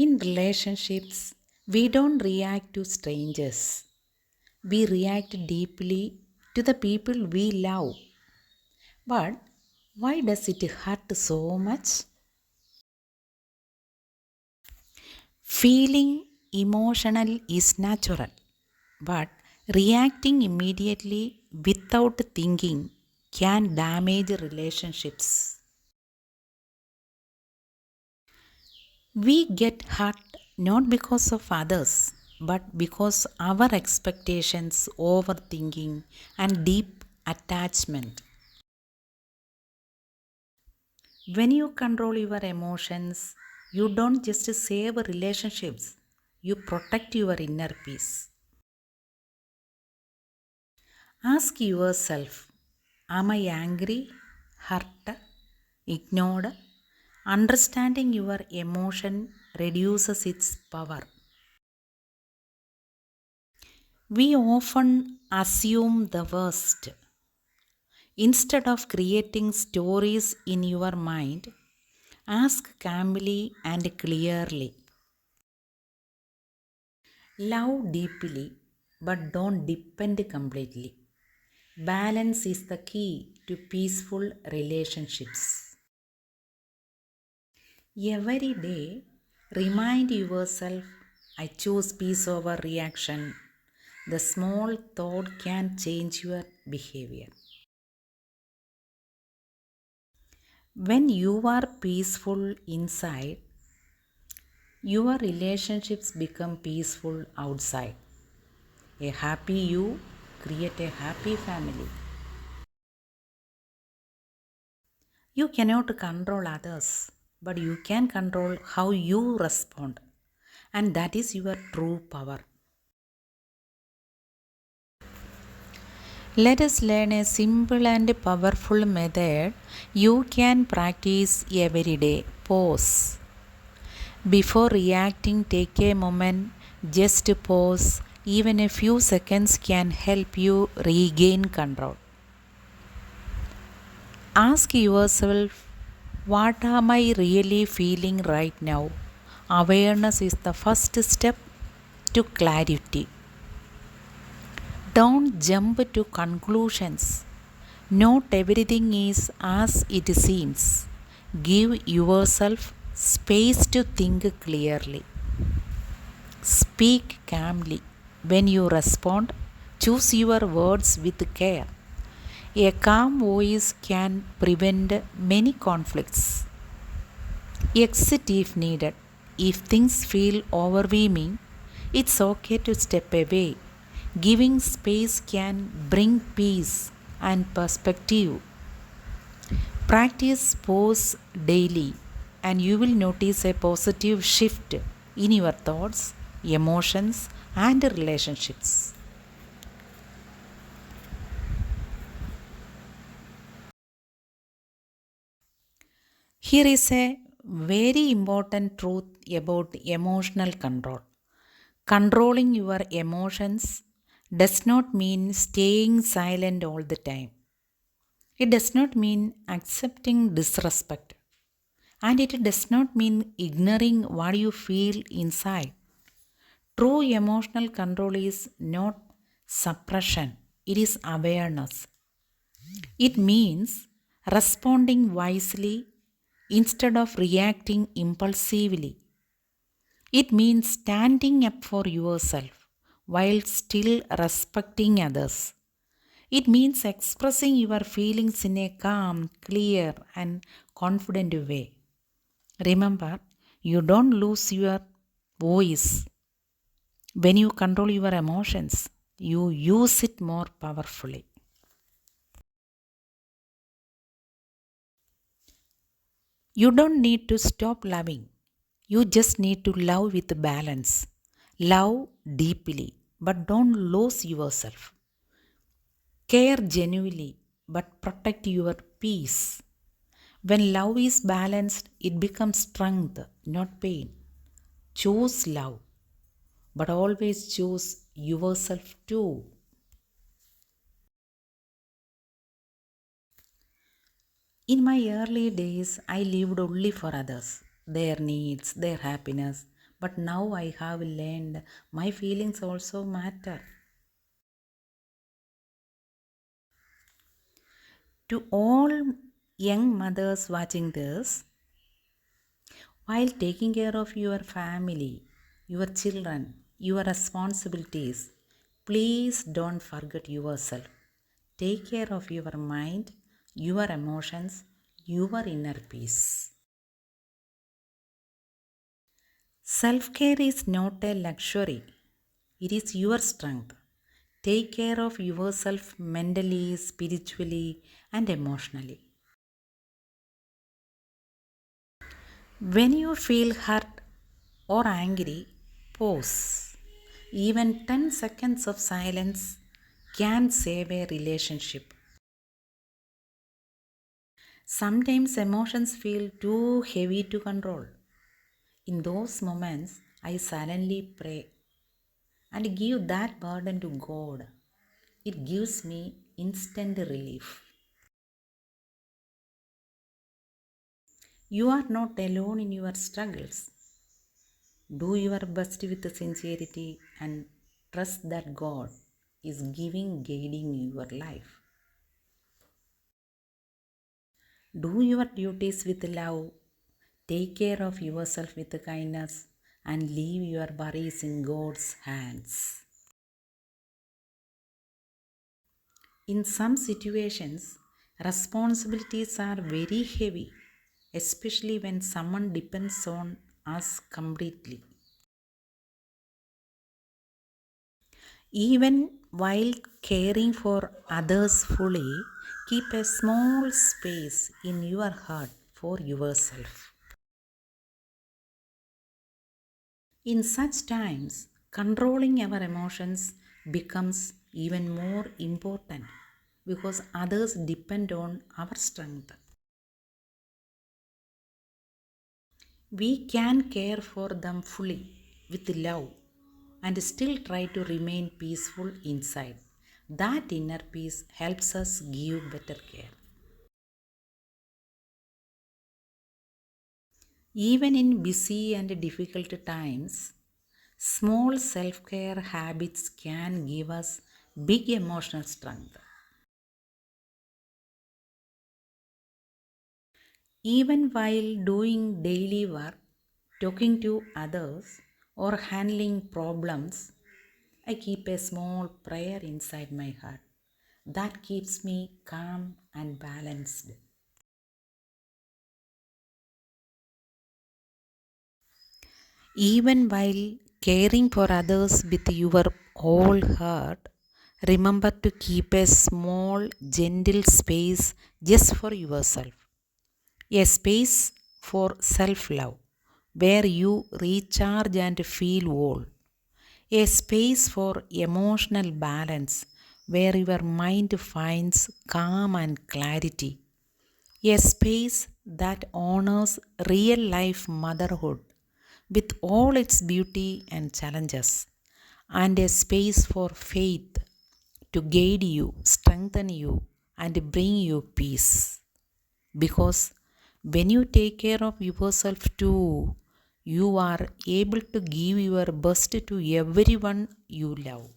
In relationships, we don't react to strangers. We react deeply to the people we love. But why does it hurt so much? Feeling emotional is natural, but reacting immediately without thinking can damage relationships. We get hurt not because of others, but because our expectations, overthinking, and deep attachment. When you control your emotions, you don't just save relationships, you protect your inner peace. Ask yourself, am I angry, hurt, ignored? Understanding your emotion reduces its power. We often assume the worst. Instead of creating stories in your mind, ask calmly and clearly. Love deeply, but don't depend completely. Balance is the key to peaceful relationships. Every day, remind yourself I choose peace over reaction. The small thought can change your behavior. When you are peaceful inside, your relationships become peaceful outside. A happy you create a happy family. You cannot control others, but you can control how you respond. And that is your true power. Let us learn a simple and powerful method you can practice every day. Pause. Before reacting, take a moment, just pause. Even a few seconds can help you regain control. Ask yourself, what am I really feeling right now? Awareness is the first step to clarity. Don't jump to conclusions. Not everything is as it seems. Give yourself space to think clearly. Speak calmly. When you respond, choose your words with care. A calm voice can prevent many conflicts. Exit if needed. If things feel overwhelming, it's okay to step away. Giving space can bring peace and perspective. Practice pause daily, and you will notice a positive shift in your thoughts, emotions, and relationships. Here is a very important truth about emotional control. Controlling your emotions does not mean staying silent all the time. It does not mean accepting disrespect. And it does not mean ignoring what you feel inside. True emotional control is not suppression, it is awareness. It means responding wisely instead of reacting impulsively. It means standing up for yourself while still respecting others. It means expressing your feelings in a calm, clear, and confident way. Remember, you don't lose your voice when you control your emotions, you use it more powerfully. You don't need to stop loving. You just need to love with balance. Love deeply, but don't lose yourself. Care genuinely, but protect your peace. When love is balanced, it becomes strength, not pain. Choose love, but always choose yourself too. In my early days, I lived only for others, their needs, their happiness. But now I have learned my feelings also matter. To all young mothers watching this, while taking care of your family, your children, your responsibilities, please don't forget yourself. Take care of your mind, your emotions, your inner peace. Self care is not a luxury, it is your strength. Take care of yourself mentally, spiritually, and emotionally. When you feel hurt or angry, pause. Even 10 seconds of silence can save a relationship. Sometimes emotions feel too heavy to control. In those moments, I silently pray and give that burden to God. It gives me instant relief. You are not alone in your struggles. Do your best with sincerity and trust that God is guiding your life. Do your duties with love. Take care of yourself with kindness and leave your worries in God's hands. In some situations, responsibilities are very heavy, especially when someone depends on us completely. Even while caring for others fully, keep a small space in your heart for yourself. In such times, controlling our emotions becomes even more important because others depend on our strength. We can care for them fully with love and still try to remain peaceful inside. That inner peace helps us give better care. Even in busy and difficult times, small self care habits can give us big emotional strength. Even while doing daily work, talking to others, or handling problems, I keep a small prayer inside my heart that keeps me calm and balanced. Even while caring for others with your whole heart, remember to keep a small, gentle space just for yourself. A space for self love where you recharge and feel whole. A space for emotional balance where your mind finds calm and clarity. A space that honors real life motherhood with all its beauty and challenges, and a space for faith to guide you, strengthen you, and bring you peace. Because when you take care of yourself too, you are able to give your best to everyone you love.